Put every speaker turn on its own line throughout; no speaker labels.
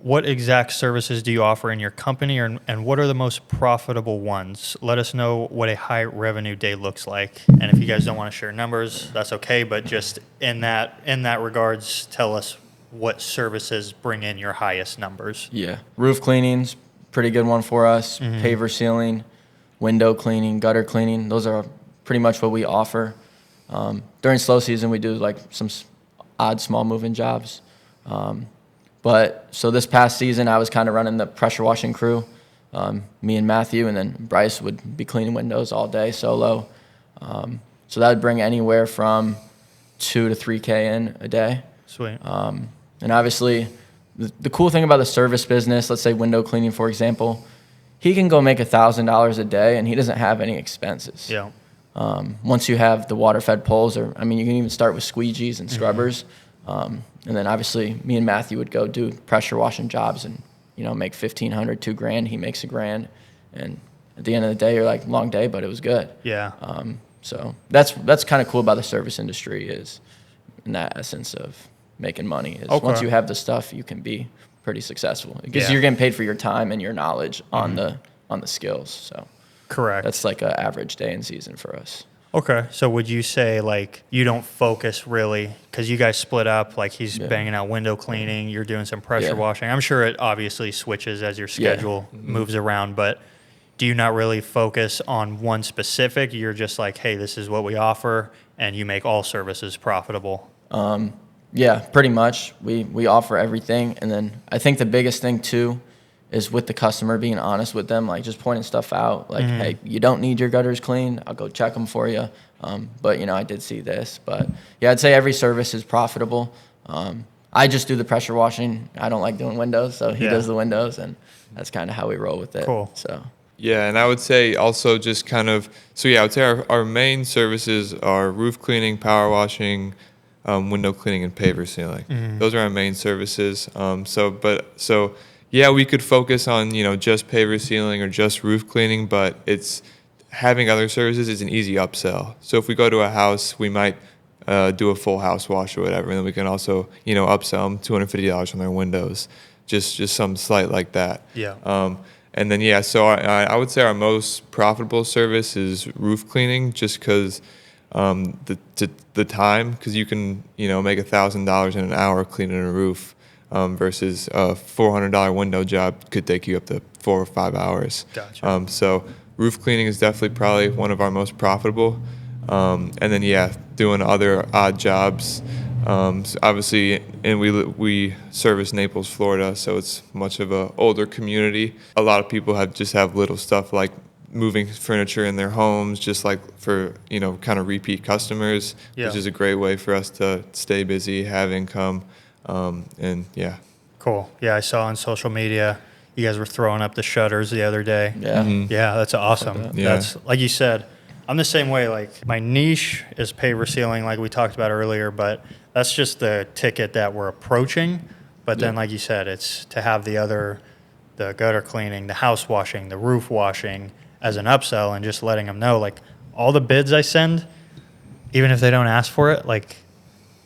What exact services do you offer in your company, and what are the most profitable ones? Let us know what a high revenue day looks like. And if you guys don't want to share numbers, that's okay. But just in that regards, tell us what services bring in your highest numbers.
Yeah. Roof cleaning's pretty good one for us. Paver sealing, window cleaning, gutter cleaning. Those are pretty much what we offer. During slow season, we do like some odd small moving jobs. But so this past season, I was kind of running the pressure washing crew, me and Matthew, and then Bryce would be cleaning windows all day solo. So that would bring anywhere from $2 to $3K in a day.
Sweet.
And obviously, the cool thing about the service business, let's say window cleaning, for example, he can go make $1,000 a day, and he doesn't have any expenses.
Yeah.
Once you have the water-fed poles, you can even start with squeegees and scrubbers. And then obviously, me and Matthew would go do pressure washing jobs and, make $1,500, $2,000. He makes $1,000. And at the end of the day, you're like, long day, but it was good.
Yeah.
So that's kind of cool about the service industry is in that essence of making money is once you have the stuff, you can be pretty successful because you're getting paid for your time and your knowledge on the skills. So
correct.
That's like an average day in season for us.
Okay. So would you say like you don't focus really because you guys split up, like he's banging out window cleaning, you're doing some pressure washing. I'm sure it obviously switches as your schedule moves around, but do you not really focus on one specific? You're just like, hey, this is what we offer, and you make all services profitable.
Yeah, pretty much. We offer everything. And then I think the biggest thing too is with the customer being honest with them, like just pointing stuff out. Like, hey, you don't need your gutters cleaned. I'll go check them for you. But, I did see this. But, yeah, I'd say every service is profitable. I just do the pressure washing. I don't like doing windows, so he does the windows, and that's kind of how we roll with it.
Cool.
So.
Yeah, and I would say also just kind of, I would say our main services are roof cleaning, power washing, window cleaning, and paver sealing. Those are our main services. Yeah, we could focus on, just paver sealing or just roof cleaning, but it's having other services is an easy upsell. So if we go to a house, we might do a full house wash or whatever, and then we can also, upsell them $250 on their windows, just some slight like that.
Yeah.
And then, so I would say our most profitable service is roof cleaning, just because the time, because you can, make $1,000 in an hour cleaning a roof. Versus a $400 window job could take you up to 4 or 5 hours.
Gotcha.
So roof cleaning is definitely probably one of our most profitable. And then doing other odd jobs. So obviously, and we service Naples, Florida, so it's much of a older community. A lot of people have little stuff like moving furniture in their homes, just like for kind of repeat customers, which is a great way for us to stay busy, have income.
Cool. Yeah, I saw on social media you guys were throwing up the shutters the other day.
Yeah.
Yeah, that's awesome.
Like
That's like you said, I'm the same way. Like my niche is paver sealing, like we talked about earlier, but that's just the ticket that we're approaching. But then, like you said, it's to have the gutter cleaning, the house washing, the roof washing as an upsell, and just letting them know, like all the bids I send, even if they don't ask for it, like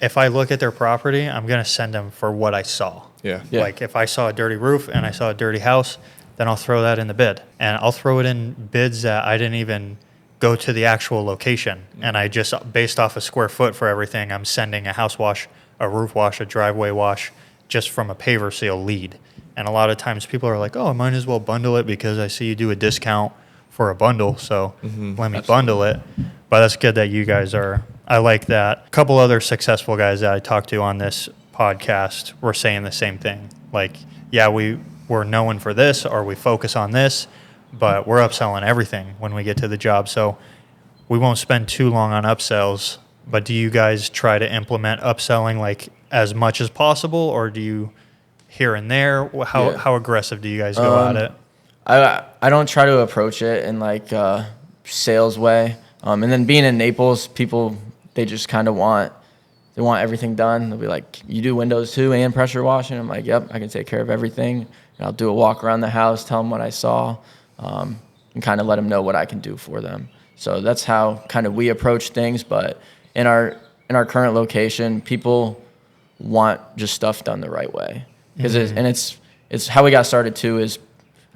if I look at their property, I'm going to send them for what I saw.
Yeah.
Like if I saw a dirty roof and I saw a dirty house, then I'll throw that in the bid. And I'll throw it in bids that I didn't even go to the actual location. And I just, based off a square foot for everything, I'm sending a house wash, a roof wash, a driveway wash, just from a paver seal lead. And a lot of times people are like, oh, I might as well bundle it because I see you do a discount for a bundle. So let me bundle it. But that's good that you guys are. I like that. A couple other successful guys that I talked to on this podcast were saying the same thing. Like, yeah, we're known for this, or we focus on this, but we're upselling everything when we get to the job. So we won't spend too long on upsells, but do you guys try to implement upselling like as much as possible, or do you here and there? How aggressive do you guys go at it?
I don't try to approach it in like a sales way. And then being in Naples, people, they just kind of want everything done. They'll be like, you do windows too and pressure washing? I'm like, yep, I can take care of everything. And I'll do a walk around the house, tell them what I saw, and kind of let them know what I can do for them. So that's how kind of we approach things. But in our current location, people want just stuff done the right way. Because it's it's how we got started too. Is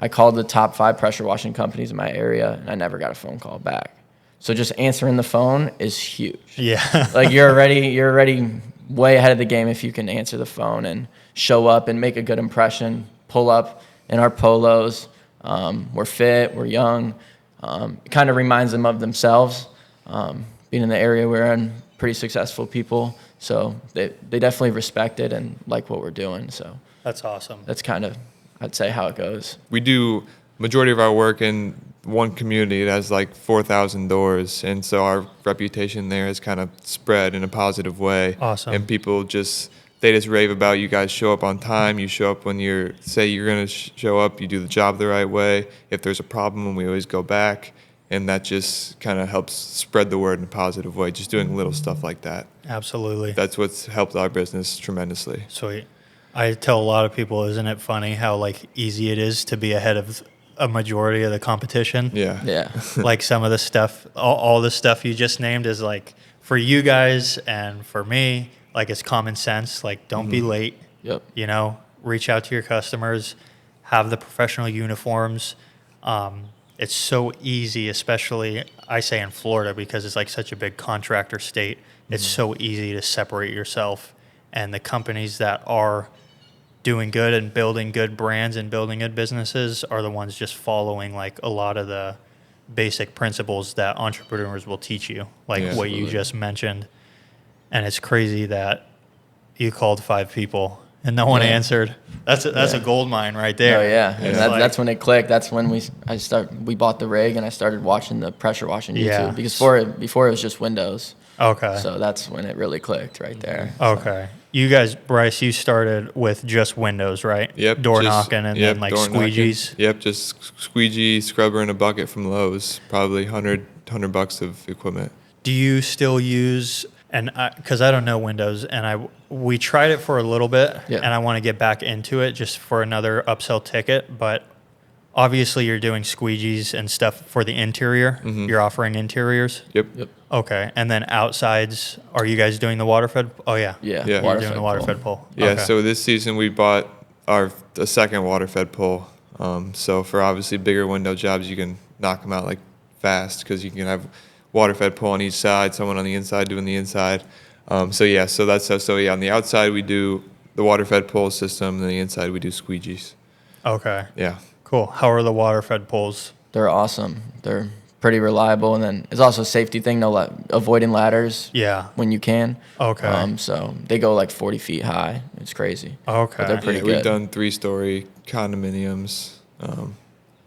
I called the top 5 pressure washing companies in my area, and I never got a phone call back. So just answering the phone is huge.
Yeah.
Like you're already way ahead of the game if you can answer the phone and show up and make a good impression. Pull up in our polos. We're fit. We're young. It kind of reminds them of themselves. Being in the area we're in, pretty successful people. So they definitely respect it and like what we're doing. So
That's awesome.
that's kind of, I'd say, how it goes.
We do majority of our work in one community. It has like 4,000 doors, and so our reputation there has kind of spread in a positive way.
Awesome.
And people they just rave about you guys. Show up on time. You show up when say you're going to show up. You do the job the right way. If there's a problem, we always go back, and that just kind of helps spread the word in a positive way. Just doing little stuff like that.
Absolutely.
That's what's helped our business tremendously.
Sweet. I tell a lot of people, isn't it funny how like easy it is to be ahead of a majority of the competition?
Yeah.
Yeah.
Like some of the stuff, all the stuff you just named is like for you guys and for me, like it's common sense. Like don't be late.
Yep.
You know, reach out to your customers, have the professional uniforms. It's so easy, especially I say in Florida because it's like such a big contractor state. It's so easy to separate yourself, and the companies that are doing good and building good brands and building good businesses are the ones just following like a lot of the basic principles that entrepreneurs will teach you, like
Yeah.
what you
Absolutely.
just mentioned. And it's crazy that you called 5 people and no one
Yeah.
answered. That's a gold mine right there.
Oh yeah, and
It's
that's when it clicked. That's when we bought the rig and I started watching the pressure washing YouTube
Yeah.
because before it was just Windows.
Okay.
So that's when it really clicked right there.
Okay. You guys, Bryce, you started with just windows, right?
Yep.
Door
just-
knocking and
yep,
then like
door knocking.
squeegees.
Yep, just squeegee, scrubber, and a bucket from Lowe's. Probably $100 of equipment.
Do you still use, and because I don't know Windows, and we tried it for a little bit,
Yeah.
and I want to get back into it just for another upsell ticket, but obviously you're doing squeegees and stuff for the interior. You're offering interiors.
Yep.
Yep.
Okay. And then outsides, are you guys doing the water fed? Oh, yeah.
Yeah.
Yeah.
You're doing the water fed pole.
Yeah.
Okay.
So this season we bought a second water fed pole. So for obviously bigger window jobs, you can knock them out like fast because you can have water fed pole on each side, someone on the inside doing the inside. So yeah, on the outside we do the water fed pole system, and on the inside we do squeegees.
Okay.
Yeah.
Cool. How are the water fed poles?
They're awesome. They're pretty reliable, and then it's also a safety thing. Avoiding ladders
Yeah.
when you can.
Okay.
So they go like 40 feet high. It's crazy.
Okay.
But they're pretty
Yeah,
good.
we've done 3-story condominiums.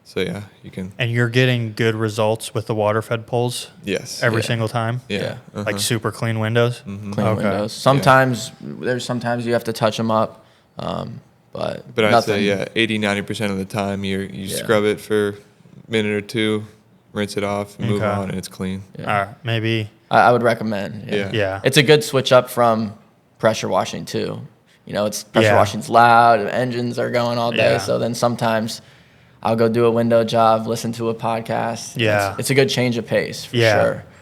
So yeah, you can.
And you're getting good results with the water fed poles
Yes.
every
Yeah.
single time?
Yeah.
Yeah.
Uh-huh.
Like super clean windows?
Clean
Okay.
windows. Sometimes sometimes you have to touch them up, but
I'd
nothing.
say, yeah, 80-90% of the time you
Yeah.
scrub it for a minute or two, rinse it off, and move
Okay.
on, and it's clean.
Yeah.
All right. Maybe.
I would recommend.
Yeah.
Yeah.
It's a good switch up from pressure washing too. You know, it's pressure
Yeah.
washing's loud, engines are going all day.
Yeah.
So then sometimes I'll go do a window job, listen to a podcast.
Yeah.
It's a good change of pace for
Yeah.
sure.